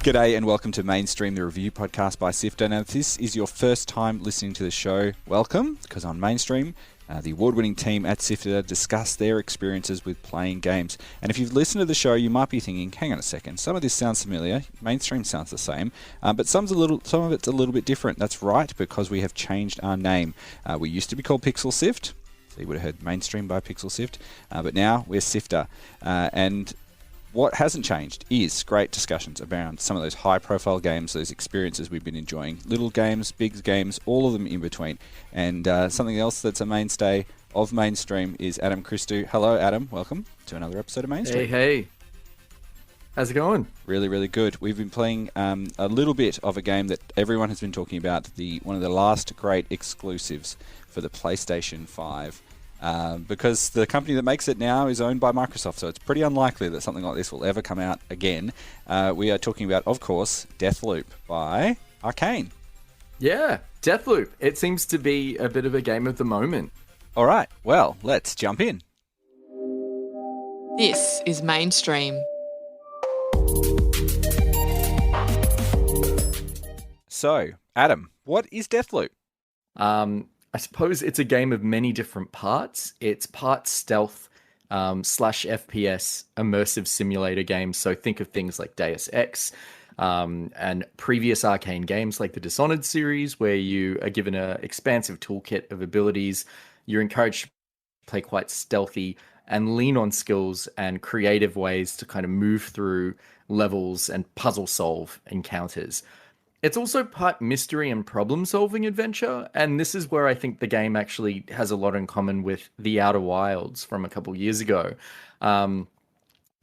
G'day and welcome to Mainstream, the review podcast by SIFTER. Now, if this is your first time listening to the show, welcome, because on Mainstream, the award-winning team at SIFTER discuss their experiences with playing games. And if you've listened to the show, you might be thinking, hang on a second, some of this sounds familiar, Mainstream sounds the same, but some of it's a little bit different. That's right, because we have changed our name. We used to be called Pixel Sift, so you would have heard Mainstream by Pixel Sift, but now we're SIFTER. And what hasn't changed is great discussions around some of those high-profile games, those experiences we've been enjoying. Little games, big games, all of them in between. And something else that's a mainstay of Mainstream is Adam Christou. Hello, Adam. Welcome to another episode of Mainstream. Hey. How's it going? Really, really good. We've been playing a little bit of a game that everyone has been talking about, one of the last great exclusives for the PlayStation 5. Because the company that makes it now is owned by Microsoft, so it's pretty unlikely that something like this will ever come out again. We are talking about, of course, Deathloop by Arkane. Yeah, Deathloop. It seems to be a bit of a game of the moment. All right, well, let's jump in. This is Mainstream. So, Adam, what is Deathloop? I suppose it's a game of many different parts. It's part stealth / FPS immersive simulator game. So think of things like Deus Ex and previous Arkane games like the Dishonored series, where you are given an expansive toolkit of abilities. You're encouraged to play quite stealthy and lean on skills and creative ways to kind of move through levels and puzzle solve encounters. It's also part mystery and problem-solving adventure, and this is where I think the game actually has a lot in common with The Outer Wilds from a couple years ago.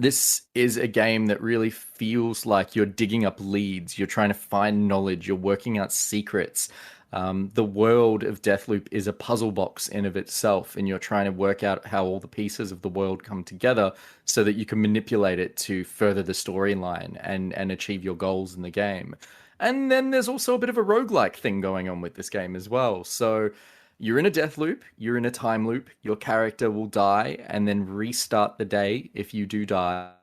This is a game that really feels like you're digging up leads, you're trying to find knowledge, you're working out secrets. The world of Deathloop is a puzzle box in of itself, and you're trying to work out how all the pieces of the world come together so that you can manipulate it to further the storyline and achieve your goals in the game. And then there's also a bit of a roguelike thing going on with this game as well. So you're in a death loop, you're in a time loop, your character will die and then restart the day if you do die.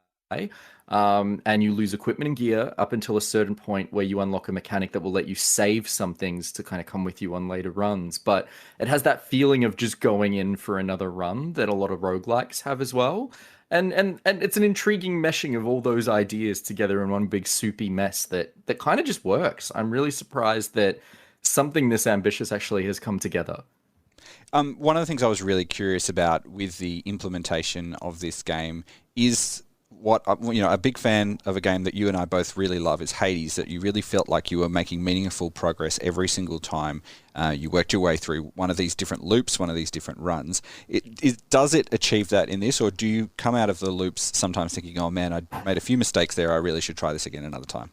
And you lose equipment and gear up until a certain point where you unlock a mechanic that will let you save some things to kind of come with you on later runs. But it has that feeling of just going in for another run that a lot of roguelikes have as well. And it's an intriguing meshing of all those ideas together in one big soupy mess that kind of just works. I'm really surprised that something this ambitious actually has come together. One of the things I was really curious about with the implementation of this game is what, a big fan of a game that you and I both really love is Hades, that you really felt like you were making meaningful progress every single time you worked your way through one of these different loops, one of these different runs. Does it achieve that in this, or do you come out of the loops sometimes thinking, oh man, I made a few mistakes there, I really should try this again another time?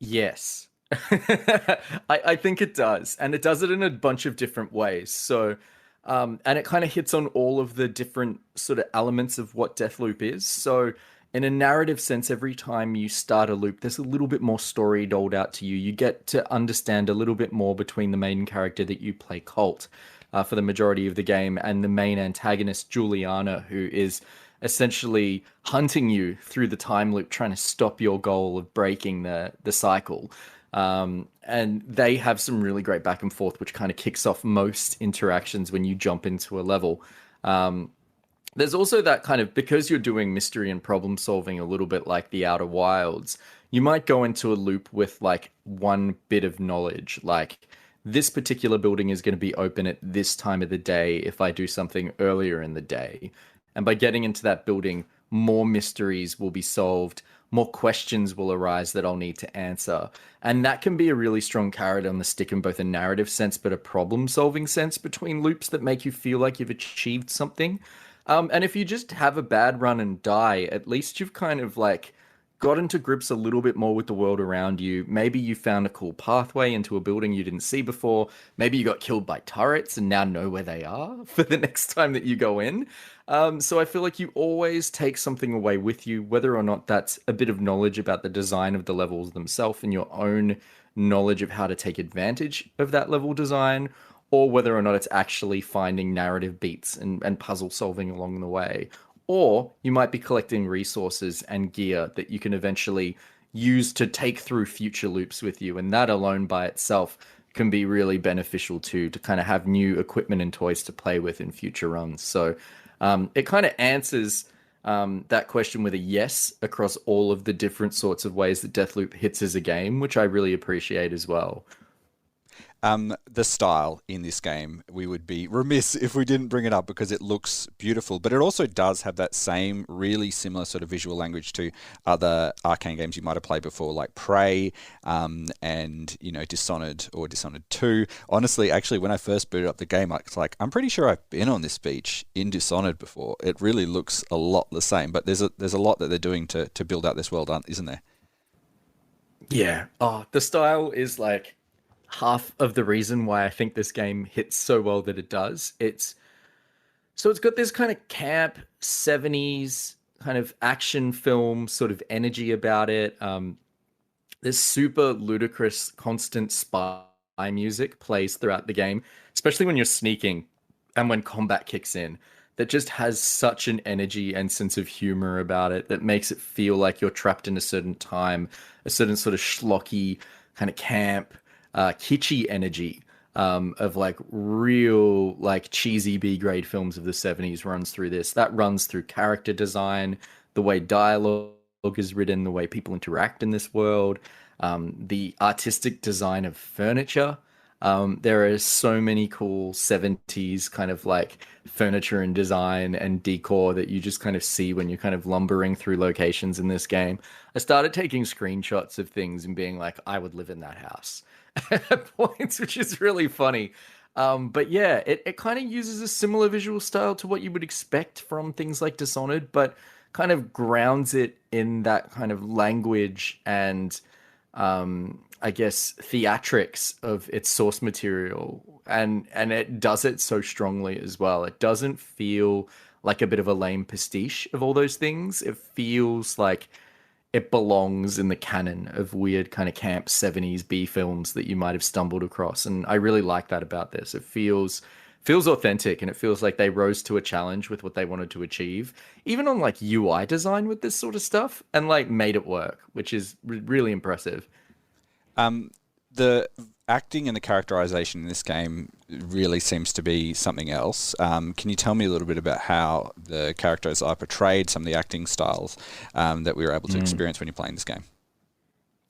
Yes. I think it does. And it does it in a bunch of different ways. So and it kind of hits on all of the different sort of elements of what Deathloop is. So in a narrative sense, every time you start a loop, there's a little bit more story doled out to you. You get to understand a little bit more between the main character that you play, Colt, for the majority of the game, and the main antagonist, Juliana, who is essentially hunting you through the time loop, trying to stop your goal of breaking the cycle. And they have some really great back and forth, which kind of kicks off most interactions when you jump into a level. There's also that kind of, because you're doing mystery and problem solving a little bit like The Outer Wilds, you might go into a loop with like one bit of knowledge, like this particular building is going to be open at this time of the day if I do something earlier in the day. And by getting into that building, more mysteries will be solved, more questions will arise that I'll need to answer. And that can be a really strong carrot on the stick in both a narrative sense, but a problem-solving sense between loops that make you feel like you've achieved something. And if you just have a bad run and die, at least you've kind of like gotten to grips a little bit more with the world around you. Maybe you found a cool pathway into a building you didn't see before. Maybe you got killed by turrets and now know where they are for the next time that you go in. So I feel like you always take something away with you, whether or not that's a bit of knowledge about the design of the levels themselves and your own knowledge of how to take advantage of that level design, or whether or not it's actually finding narrative beats and puzzle solving along the way. or you might be collecting resources and gear that you can eventually use to take through future loops with you, and that alone by itself can be really beneficial too, to kind of have new equipment and toys to play with in future runs. So it kind of answers that question with a yes across all of the different sorts of ways that Deathloop hits as a game, which I really appreciate as well. The style in this game, we would be remiss if we didn't bring it up because it looks beautiful, but it also does have that same really similar sort of visual language to other Arkane games you might have played before, like Prey, and, you know, Dishonored or Dishonored 2. Honestly, actually, when I first booted up the game, it's like, I'm pretty sure I've been on this beach in Dishonored before. It really looks a lot the same, but there's a lot that they're doing to build out this world, isn't there? Yeah. Oh, the style is like half of the reason why I think this game hits so well that it does. It's got this kind of camp 70s kind of action film sort of energy about it. This super ludicrous constant spy music plays throughout the game, especially when you're sneaking and when combat kicks in. That just has such an energy and sense of humor about it that makes it feel like you're trapped in a certain time, a certain sort of schlocky kind of camp, kitschy energy of like real like cheesy B-grade films of the 70s runs through this. That runs through character design, the way dialogue is written, the way people interact in this world, the artistic design of furniture. There are so many cool 70s kind of like furniture and design and decor that you just kind of see when you're kind of lumbering through locations in this game. I started taking screenshots of things and being like, I would live in that house at points, which is really funny. But yeah, it kind of uses a similar visual style to what you would expect from things like Dishonored, but kind of grounds it in that kind of language and I guess theatrics of its source material, and it does it so strongly as well. It doesn't feel like a bit of a lame pastiche of all those things. It feels like it belongs in the canon of weird kind of camp 70s B films that you might have stumbled across, and I really like that about this. It feels authentic, and it feels like they rose to a challenge with what they wanted to achieve, even on like UI design with this sort of stuff, and like made it work, which is really impressive. The acting and the characterization in this game really seems to be something else. Can you tell me a little bit about how the characters are portrayed, some of the acting styles that we were able to experience when you're playing this game?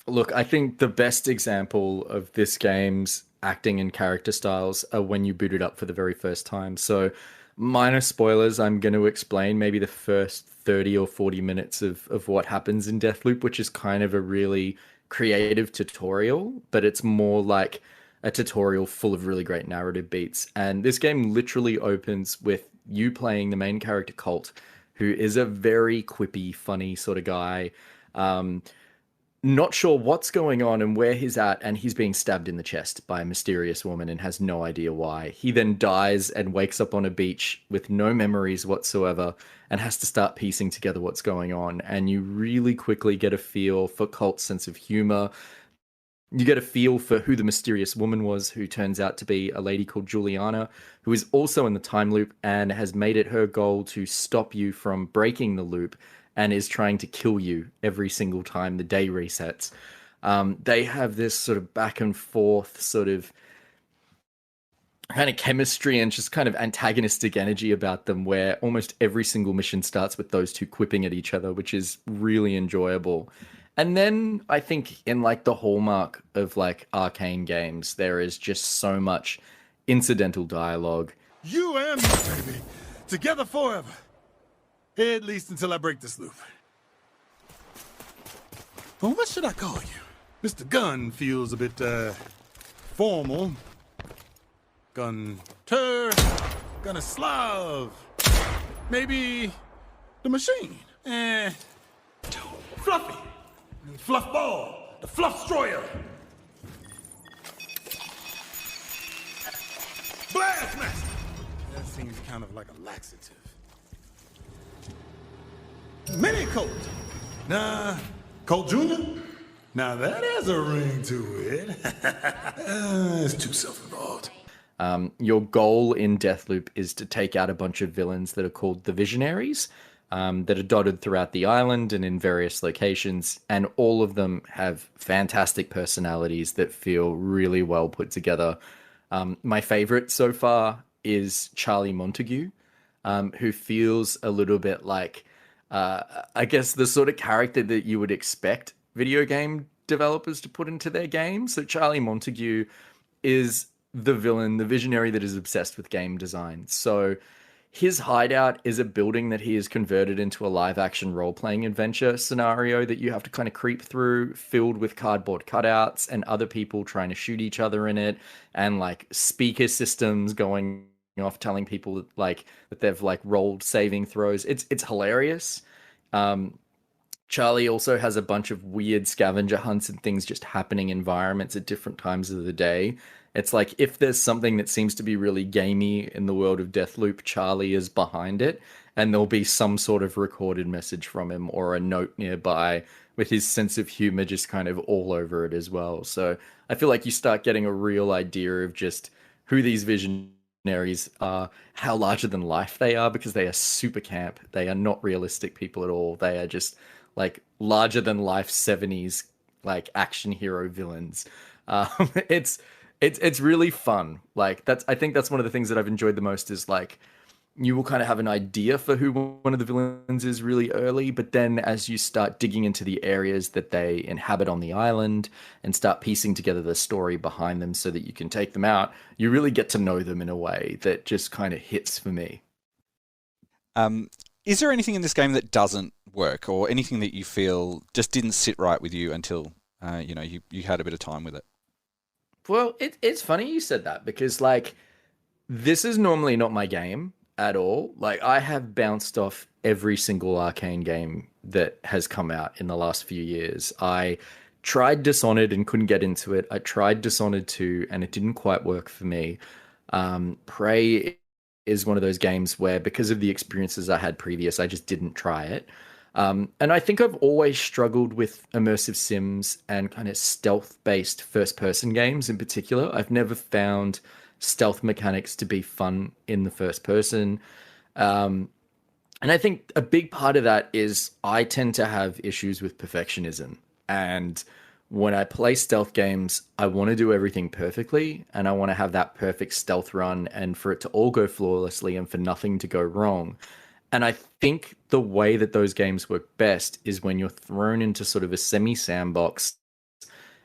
Look, I think the best example of this game's acting and character styles are when you boot it up for the very first time. So, minor spoilers, I'm going to explain maybe the first 30 or 40 minutes of what happens in Deathloop, which is kind of a really creative tutorial, but it's more like a tutorial full of really great narrative beats. And this game literally opens with you playing the main character, Colt, who is a very quippy, funny sort of guy. Not sure what's going on and where he's at, and he's being stabbed in the chest by a mysterious woman and has no idea why. He then dies and wakes up on a beach with no memories whatsoever and has to start piecing together what's going on. And you really quickly get a feel for Colt's sense of humor. You get a feel for who the mysterious woman was, who turns out to be a lady called Juliana, who is also in the time loop and has made it her goal to stop you from breaking the loop, and is trying to kill you every single time the day resets. They have this sort of back and forth sort of kind of chemistry and just kind of antagonistic energy about them, where almost every single mission starts with those two quipping at each other, which is really enjoyable. And then I think in like the hallmark of like Arkane games, there is just so much incidental dialogue. You and me, baby. Together forever. At least until I break this loop. Well, what should I call you? Mr. Gun feels a bit, formal. Gunter. Gunnislav. Maybe the machine. Fluffy. Fluff ball. The Fluff Destroyer. Blast Master. That seems kind of like a laxative. Mini Colt. Nah, Colt Jr.? Now that has a ring to it. It's too self-involved. Your goal in Deathloop is to take out a bunch of villains that are called the Visionaries. that are dotted throughout the island and in various locations, and all of them have fantastic personalities that feel really well put together. My favorite so far is Charlie Montague, who feels a little bit like, I guess, the sort of character that you would expect video game developers to put into their games. So Charlie Montague is the villain, the visionary that is obsessed with game design. So his hideout is a building that he has converted into a live action role playing adventure scenario that you have to kind of creep through, filled with cardboard cutouts and other people trying to shoot each other in it, and like speaker systems going off telling people like that they've like rolled saving throws. It's hilarious. Charlie also has a bunch of weird scavenger hunts and things just happening environments at different times of the day. It's like if there's something that seems to be really gamey in the world of Deathloop, Charlie is behind it, and there'll be some sort of recorded message from him or a note nearby with his sense of humor just kind of all over it as well. So I feel like you start getting a real idea of just who these visionaries are, how larger than life they are, because they are super camp. They are not realistic people at all. They are just like larger than life 70s like action hero villains. It's really fun. Like I think that's one of the things that I've enjoyed the most is like you will kind of have an idea for who one of the villains is really early, but then as you start digging into the areas that they inhabit on the island and start piecing together the story behind them so that you can take them out, you really get to know them in a way that just kind of hits for me. Is there anything in this game that doesn't work, or anything that you feel just didn't sit right with you until you had a bit of time with it? Well, it's funny you said that, because like this is normally not my game at all. Like I have bounced off every single Arkane game that has come out in the last few years. I tried Dishonored and couldn't get into it. I tried Dishonored 2 and it didn't quite work for me. Prey is one of those games where, because of the experiences I had previous, I just didn't try it. And I think I've always struggled with immersive sims and kind of stealth-based first-person games in particular. I've never found stealth mechanics to be fun in the first person. And I think a big part of that is I tend to have issues with perfectionism. And when I play stealth games, I want to do everything perfectly, and I want to have that perfect stealth run and for it to all go flawlessly and for nothing to go wrong. And I think the way that those games work best is when you're thrown into sort of a semi-sandbox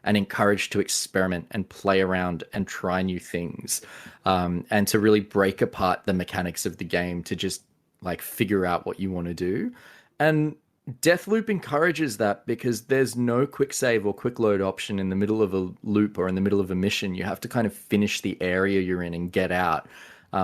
and encouraged to experiment and play around and try new things, and to really break apart the mechanics of the game to just like figure out what you want to do. And Deathloop encourages that, because there's no quick save or quick load option in the middle of a loop or in the middle of a mission. You have to kind of finish the area you're in and get out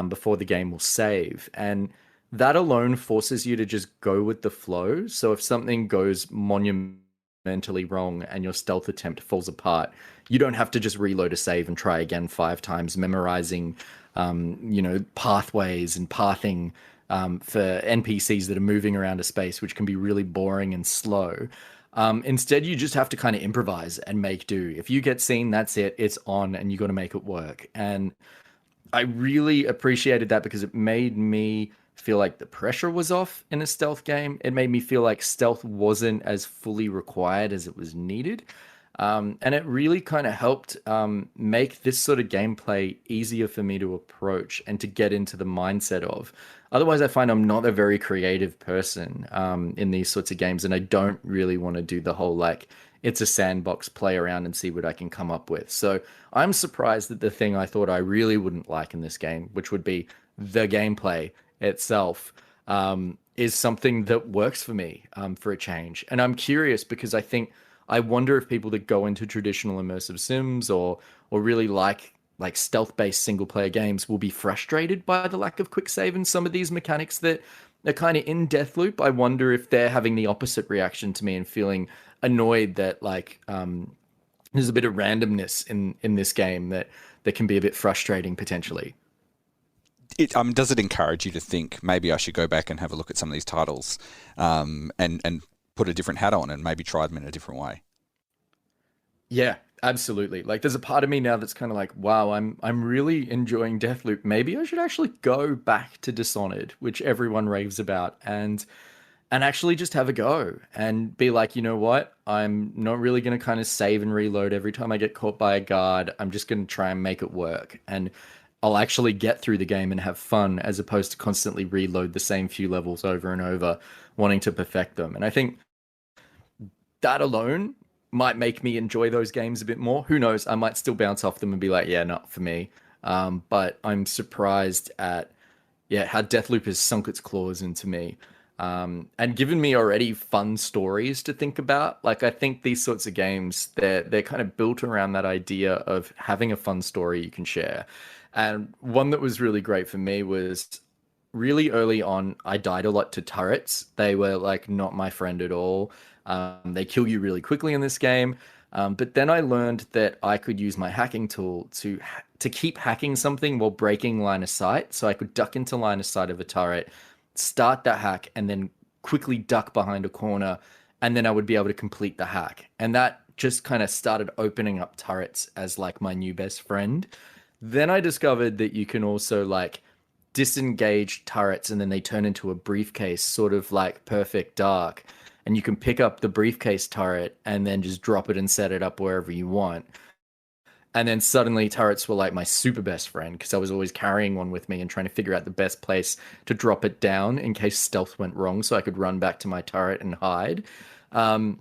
before the game will save. And that alone forces you to just go with the flow. So if something goes monumentally wrong and your stealth attempt falls apart, you don't have to just reload a save and try again 5 times, memorizing, pathways and pathing for NPCs that are moving around a space, which can be really boring and slow. Instead, you just have to kind of improvise and make do. If you get seen, that's it. It's on, and you got to make it work. And I really appreciated that, because it made me feel like the pressure was off in a stealth game. It made me feel like stealth wasn't as fully required as it was needed. And it really kind of helped make this sort of gameplay easier for me to approach and to get into the mindset of. Otherwise, I find I'm not a very creative person in these sorts of games, and I don't really want to do the whole, like, it's a sandbox, play around and see what I can come up with. So I'm surprised that the thing I thought I really wouldn't like in this game, which would be the gameplay itself, is something that works for me for a change. And I'm curious, because I wonder if people that go into traditional immersive sims or really like stealth-based single-player games will be frustrated by the lack of quick save in some of these mechanics that are kind of in Deathloop. I wonder if they're having the opposite reaction to me and feeling annoyed that there's a bit of randomness in this game that can be a bit frustrating potentially. Does it encourage you to think maybe I should go back and have a look at some of these titles and put a different hat on and maybe try them in a different way? Yeah, absolutely. Like, there's a part of me now that's kind of like, wow, I'm really enjoying Deathloop. Maybe I should actually go back to Dishonored, which everyone raves about, and and actually just have a go and be like, you know what? I'm not really going to kind of save and reload every time I get caught by a guard. I'm just going to try and make it work. And I'll actually get through the game and have fun as opposed to constantly reload the same few levels over and over, wanting to perfect them. And I think that alone might make me enjoy those games a bit more. Who knows? I might still bounce off them and be like, yeah, not for me. But I'm surprised at how Deathloop has sunk its claws into me. And given me already fun stories to think about. Like, I think these sorts of games, they're kind of built around that idea of having a fun story you can share. And one that was really great for me was really early on, I died a lot to turrets. They were like not my friend at all. They kill you really quickly in this game. But then I learned that I could use my hacking tool to keep hacking something while breaking line of sight. So I could duck into line of sight of a turret, start that hack, and then quickly duck behind a corner, and then I would be able to complete the hack. And that just kind of started opening up turrets as like my new best friend. Then I discovered that you can also like disengage turrets and then they turn into a briefcase, sort of like Perfect Dark. And you can pick up the briefcase turret and then just drop it and set it up wherever you want. And then suddenly turrets were like my super best friend because I was always carrying one with me and trying to figure out the best place to drop it down in case stealth went wrong so I could run back to my turret and hide. And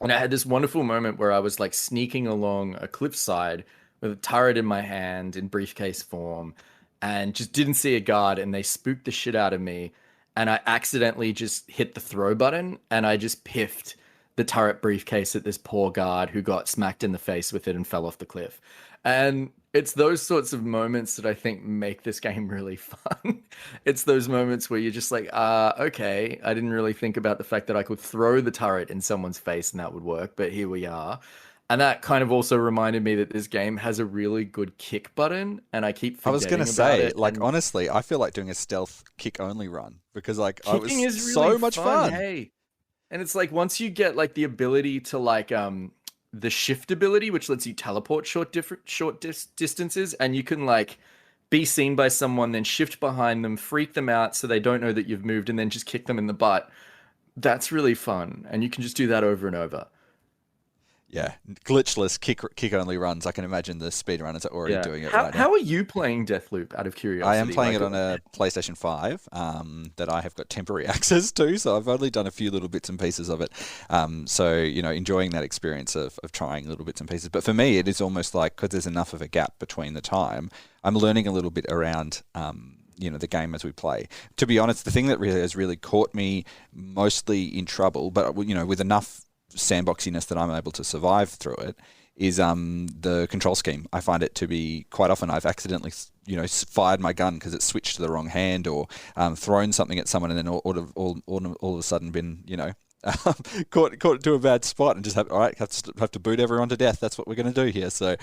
I had this wonderful moment where I was like sneaking along a cliffside with a turret in my hand in briefcase form and just didn't see a guard, and they spooked the shit out of me. And I accidentally just hit the throw button and I just piffed the turret briefcase at this poor guard who got smacked in the face with it and fell off the cliff. And it's those sorts of moments that I think make this game really fun. It's those moments where you're just like, okay, I didn't really think about the fact that I could throw the turret in someone's face and that would work, but here we are. And that kind of also reminded me that this game has a really good kick button, and I keep forgetting I was going to about say, it. like, And honestly, I feel like doing a stealth kick only run because, like, I was kicking is really so much fun. Hey, and it's like once you get like the ability to like the shift ability, which lets you teleport short distances, and you can like be seen by someone, then shift behind them, freak them out so they don't know that you've moved, and then just kick them in the butt. That's really fun, and you can just do that over and over. Yeah, glitchless kick only runs. I can imagine the speedrunners are already doing it right now. How are you playing Deathloop, out of curiosity? I am playing it on a PlayStation 5 that I have got temporary access to, so I've only done a few little bits and pieces of it. So, you know, enjoying that experience of trying little bits and pieces. But for me, it is almost like, because there's enough of a gap between the time, I'm learning a little bit around you know, the game as we play. To be honest, the thing that really has really caught me mostly in trouble, but, you know, with enough sandboxiness that I'm able to survive through it, is the control scheme. I find it to be quite often I've accidentally, you know, fired my gun because it switched to the wrong hand, or thrown something at someone and then all of a sudden been, you know, caught to a bad spot and just have to boot everyone to death. That's what we're going to do here. So,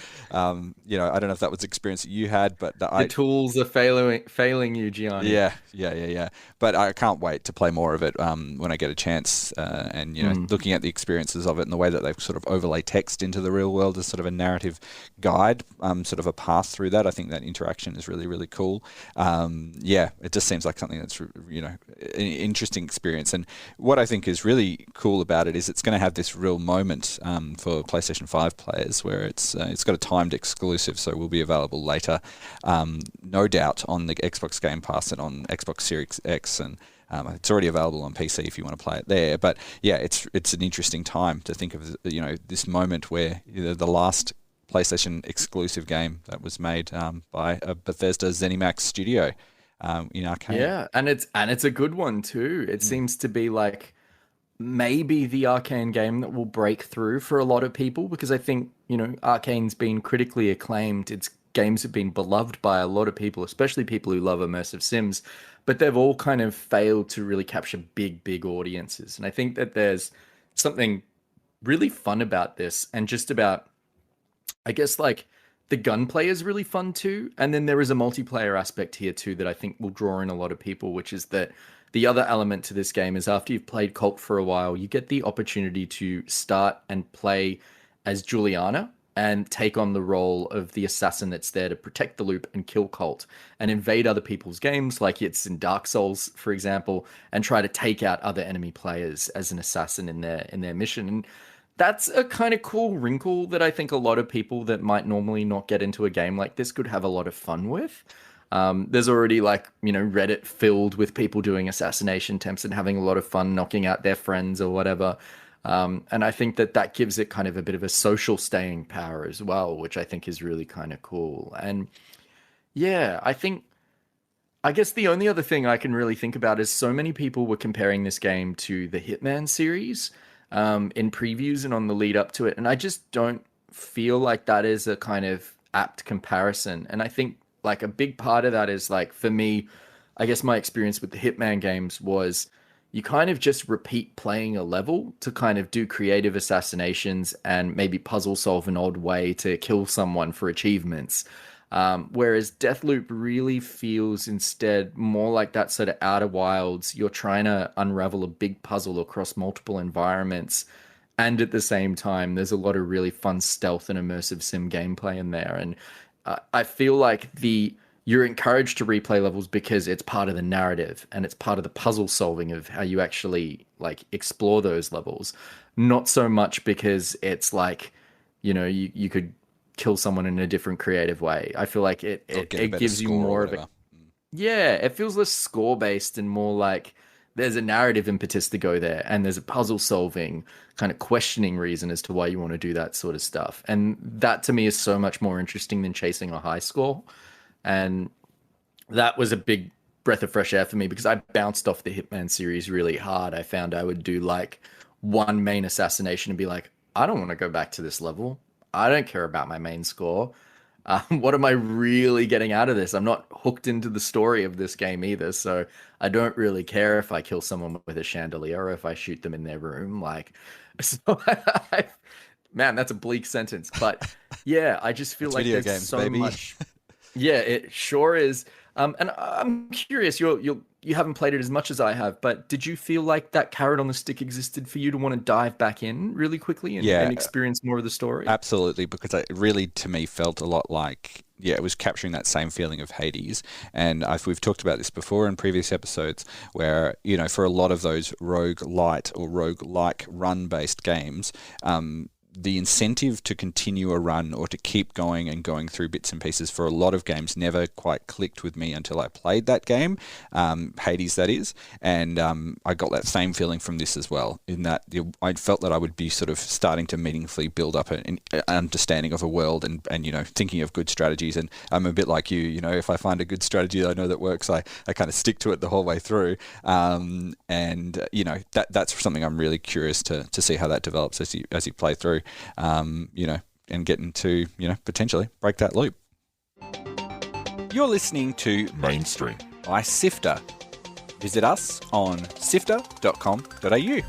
you know, I don't know if that was the experience that you had, but the tools are failing you, Gianni. Yeah. But I can't wait to play more of it when I get a chance. And you know, looking at the experiences of it and the way that they've sort of overlay text into the real world as sort of a narrative guide, sort of a path through that. I think that interaction is really, really cool. Yeah, it just seems like something that's, you know, an interesting experience. And what I think is really cool about it is it's going to have this real moment for PlayStation 5 players where it's got a timed exclusive, so will be available later, no doubt, on the Xbox Game Pass and on Xbox Series X, and it's already available on PC if you want to play it there. But yeah, it's an interesting time to think of, you know, this moment where, you know, the last PlayStation exclusive game that was made by Bethesda ZeniMax studio in Arkane. Yeah, and it's a good one too. It seems to be like maybe the Arkane game that will break through for a lot of people, because I think, you know, Arkane's been critically acclaimed. Its games have been beloved by a lot of people, especially people who love immersive sims, but they've all kind of failed to really capture big audiences. And I think that there's something really fun about this, and just about, I guess, like, the gunplay is really fun too. And then there is a multiplayer aspect here too that I think will draw in a lot of people, which is that the other element to this game is after you've played Cult for a while, you get the opportunity to start and play as Juliana, and take on the role of the assassin that's there to protect the loop and kill Colt and invade other people's games, like it's in Dark Souls, for example, and try to take out other enemy players as an assassin in their mission. And that's a kind of cool wrinkle that I think a lot of people that might normally not get into a game like this could have a lot of fun with. There's already Reddit filled with people doing assassination attempts and having a lot of fun knocking out their friends or whatever. And I think that gives it kind of a bit of a social staying power as well, which I think is really kind of cool. And yeah, I guess the only other thing I can really think about is so many people were comparing this game to the Hitman series in previews and on the lead up to it. And I just don't feel like that is a kind of apt comparison. And I think like a big part of that is like, for me, I guess my experience with the Hitman games was you kind of just repeat playing a level to kind of do creative assassinations and maybe puzzle solve an odd way to kill someone for achievements. Whereas Deathloop really feels instead more like that sort of Outer Wilds. You're trying to unravel a big puzzle across multiple environments. And at the same time, there's a lot of really fun stealth and immersive sim gameplay in there. And I feel like you're encouraged to replay levels because it's part of the narrative and it's part of the puzzle solving of how you actually like explore those levels. Not so much because it's like, you could kill someone in a different creative way. I feel like it gives you more of a... Yeah, it feels less score based and more like there's a narrative impetus to go there and there's a puzzle solving kind of questioning reason as to why you want to do that sort of stuff. And that to me is so much more interesting than chasing a high score. And that was a big breath of fresh air for me because I bounced off the Hitman series really hard. I found I would do like one main assassination and be like, I don't want to go back to this level. I don't care about my main score. What am I really getting out of this? I'm not hooked into the story of this game either. So I don't really care if I kill someone with a chandelier or if I shoot them in their room. Man, that's a bleak sentence. But yeah, I just feel like video there's games, so baby. much. Yeah, it sure is. And I'm curious, you haven't played it as much as I have, but did you feel like that carrot on the stick existed for you to want to dive back in really quickly and experience more of the story? Absolutely, because it really, to me, felt a lot like, it was capturing that same feeling of Hades. And we've talked about this before in previous episodes where, for a lot of those roguelite or roguelike run-based games, the incentive to continue a run or to keep going and going through bits and pieces for a lot of games never quite clicked with me until I played that game, Hades that is, and I got that same feeling from this as well, in that I felt that I would be sort of starting to meaningfully build up an understanding of a world and thinking of good strategies. And I'm a bit like you, if I find a good strategy that I know that works, I kind of stick to it the whole way through. That's something I'm really curious to see how that develops as you play through. And getting to, potentially break that loop. You're listening to Mainstream by SIFTER. Visit us on sifter.com.au.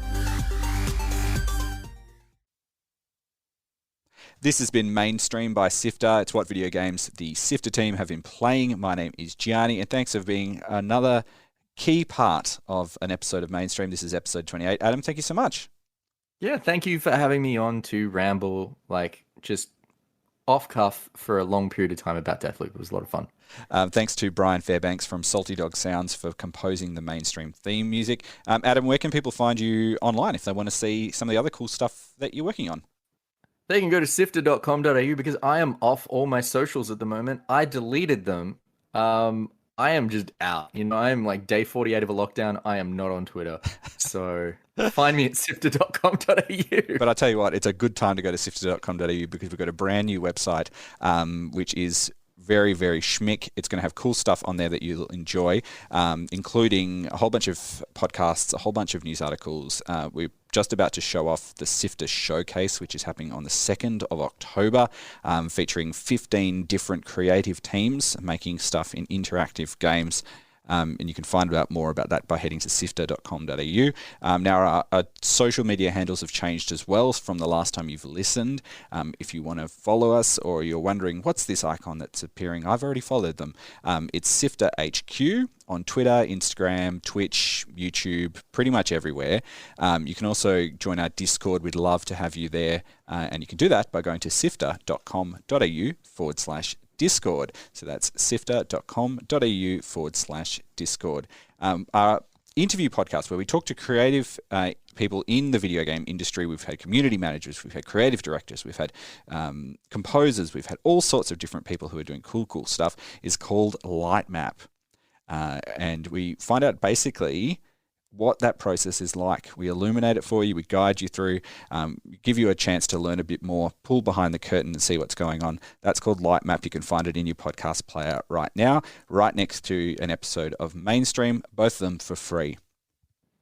This has been Mainstream by SIFTER. It's what video games the SIFTER team have been playing. My name is Gianni, and thanks for being another key part of an episode of Mainstream. This is episode 28. Adam, thank you so much. Yeah, thank you for having me on to ramble, just off cuff for a long period of time about Deathloop. It was a lot of fun. Thanks to Brian Fairbanks from Salty Dog Sounds for composing the Mainstream theme music. Adam, where can people find you online if they want to see some of the other cool stuff that you're working on? They can go to sifter.com.au because I am off all my socials at the moment. I deleted them. I am just out. I am like day 48 of a lockdown. I am not on Twitter. So find me at sifter.com.au. But I tell you what, it's a good time to go to sifter.com.au because we've got a brand new website, which is very, very schmick. It's going to have cool stuff on there that you'll enjoy, including a whole bunch of podcasts, a whole bunch of news articles. We're just about to show off the SIFTER Showcase, which is happening on the 2nd of October, featuring 15 different creative teams making stuff in interactive games. and you can find out more about that by heading to sifter.com.au. Now, our social media handles have changed as well from the last time you've listened. If you want to follow us or you're wondering, what's this icon that's appearing? I've already followed them. It's Sifter HQ on Twitter, Instagram, Twitch, YouTube, pretty much everywhere. You can also join our Discord. We'd love to have you there. And you can do that by going to sifter.com.au/Discord. So that's sifter.com.au/Discord. Our interview podcast where we talk to creative people in the video game industry. We've had community managers, we've had creative directors, we've had composers, we've had all sorts of different people who are doing cool stuff, is called Lightmap. And we find out basically what that process is like. We illuminate it for you, we guide you through, give you a chance to learn a bit more, pull behind the curtain and see what's going on. That's called Lightmap. You can find it in your podcast player right now, right next to an episode of Mainstream, both of them for free.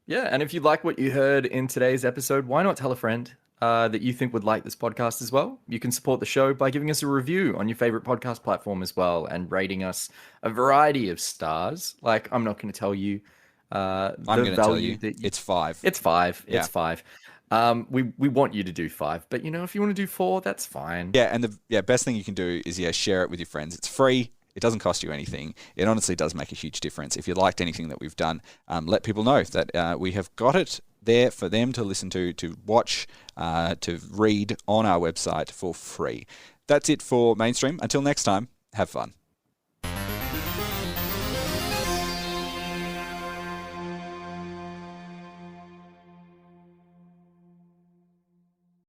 Yeah, and if you like what you heard in today's episode, why not tell a friend that you think would like this podcast as well? You can support the show by giving us a review on your favorite podcast platform as well and rating us a variety of stars. Like, I'm not going to tell you I'm going to tell you, it's 5. It's 5. Yeah. It's 5. We want you to do 5, but if you want to do 4, that's fine. Yeah, and the best thing you can do is share it with your friends. It's free. It doesn't cost you anything. It honestly does make a huge difference. If you liked anything that we've done, let people know that we have got it there for them to listen to watch, to read on our website for free. That's it for Mainstream. Until next time, have fun.